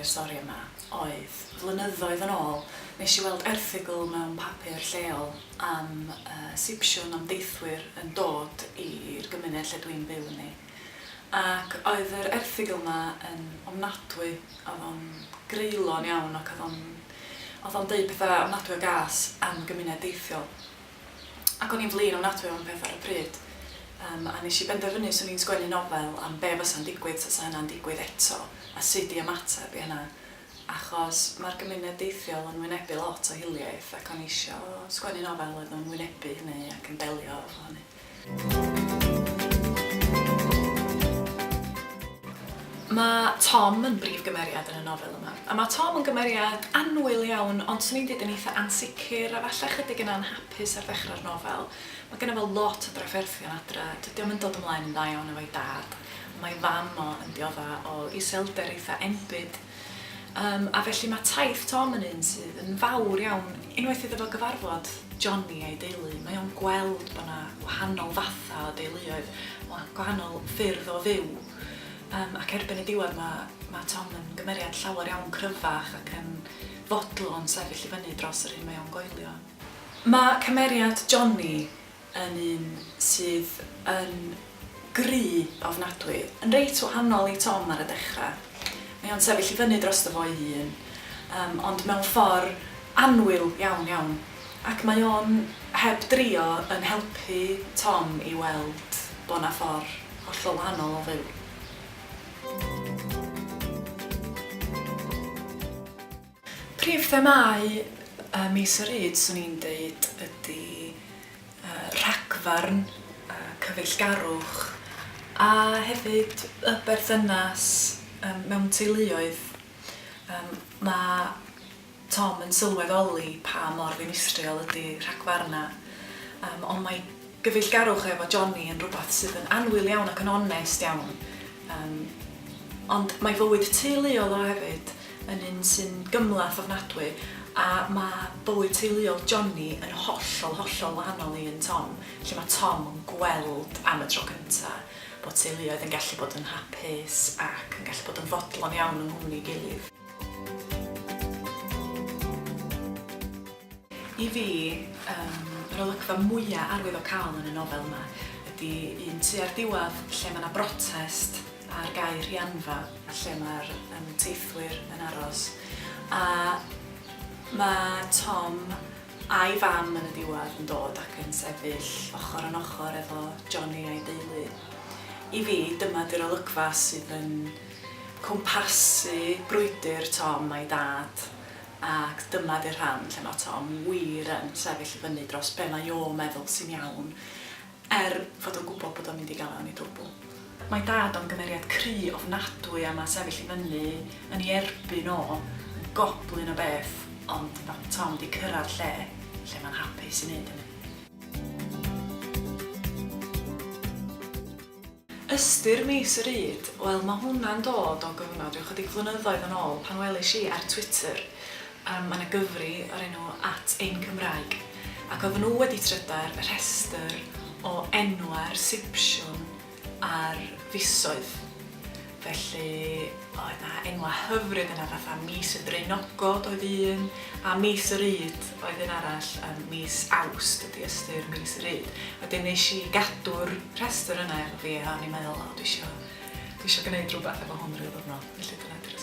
i'r stori yma oedd flynyddoedd yn ôl nes I weld erthygl mewn papur lleol am sipsiwn am deithwyr yn dod i'r gymuned lle dwi'n byw yn ni. Ac oedd yr erthygl yma yn ofnadwy, oedd o'n greulon iawn ac oedd o'n deud pethau ofnadwy o gas am gymuned deithiol. Ac o'n i'n flin ofnadwy o'n peth ar y pryd. A nes I benderfynu swn i'n sgwennu nofel am be fysa'n digwydd tasa hynna'n digwydd eto a sut I ymateb I hynna. Achos mae'r gymuned deithiol yn wynebu lot o hiliaeth ac o'n I isio sgwennu nofel oedd yn wynebu hynny ac yn delio efo hynny. Mae Tom yn brif gymeriad yn y nofel yma. A mae Tom yn gymeriad annwyl iawn, ond swn i'n dweud yn eitha ansicr a falle chydig yn anhapus ar ddechrau'r nofel. Mae gennym fel lot o drafferthion adra, dydy o'm yn dod ymlaen yn dda iawn efo'i dad. Mae fam o yn diodda o iselder eitha enbyd. A felly mae taith Tom yn un sydd yn fawr iawn, unwaith iddo fo gyfarfod Johnny a'i deulu. Mae o'n gweld bod yna wahanol fatha o deuluoedd, gwahanol ffyrdd o fyw. Ac erbyn y diwedd mae Tom yn gymeriad llawer iawn cryfach ac yn fodlon sefyll I fyny dros yr hyn mae o'n goelio. Mae cymeriad Johnny yn un sydd yn gry ofnadwy, yn reit wahanol I Tom ar y dechrau. Mae o'n sefyll I fyny dros dy fo'i hun, ond mewn ffordd annwyl iawn. Ac mae o'n heb drio yn helpu Tom I weld bod yna ffordd hollol wahanol o fyw. Prif themau mis yr yd, swn i'n deud, ydy rhagfarn, cyfeillgarwch, a hefyd y berthynas mewn teuluoedd. Mae Tom yn sylweddoli pa mor ddinistriol ydy rhagfarna, ond mae gyfeillgarwch efo Johnny yn rhywbeth sydd yn annwyl iawn ac yn onest iawn. Ond mae fywyd teuluol o hefyd yn un sy'n gymlath ofnadwy a mae bywyd teuluol Johnny yn hollol wahanol I un Tom, lle mae Tom yn gweld am y tro cyntaf bod teuluoedd yn gallu bod yn hapus ac yn gallu bod yn fodlon iawn yng nghwmni gilydd. I fi, yr olygfa mwyaf arwyddocaol yn y nofel yma ydy un tua'r diwedd lle mae yna brotest ar gair Rhianfa, lle mae'r teithwyr yn aros. A mae Tom a'i fam yn y diwedd yn dod ac yn sefyll ochr yn ochr efo Johnny a'i deulu. I fi, dyma di'r olygfa sydd yn cwmpasu brwydr Tom a'i dad. Ac dyma di'r rhan lle mae Tom wir yn sefyll I fyny dros be mae o'n meddwl sy'n iawn, fod o'n gwybod bod o'n mynd I gael o'n I drwbl. Mae dad o'n gymeriad cry ofnadwy a mae sefyll I fyny yn ei erbyn o, yn goblin o beth, ond mae Tom wedi cyrraedd lle mae'n hapus I wneud hynny. Ystyr mis yr yd, wel mae hwnna'n dod o gyfnod ryw chydig flynyddoedd yn ôl pan welish I ar Twitter. Mae yna gyfri o'r enw @ein_Cymraeg ac oedden nhw wedi trydar y rhestr o enwau'r sipsiwn ar fisoedd. Felly oedd yna enwau hyfryd yna fatha mis y Draenogod oedd un a mis yr yd oedd un arall mis Awst ydy ystyr mis yr yd. Wedyn nes I gadw'r rhestr yna efo fi a o'n i'n meddwl dwi isio gwneud rhywbeth efo hwn rhyw ddiwrnod. Felly dyna di'r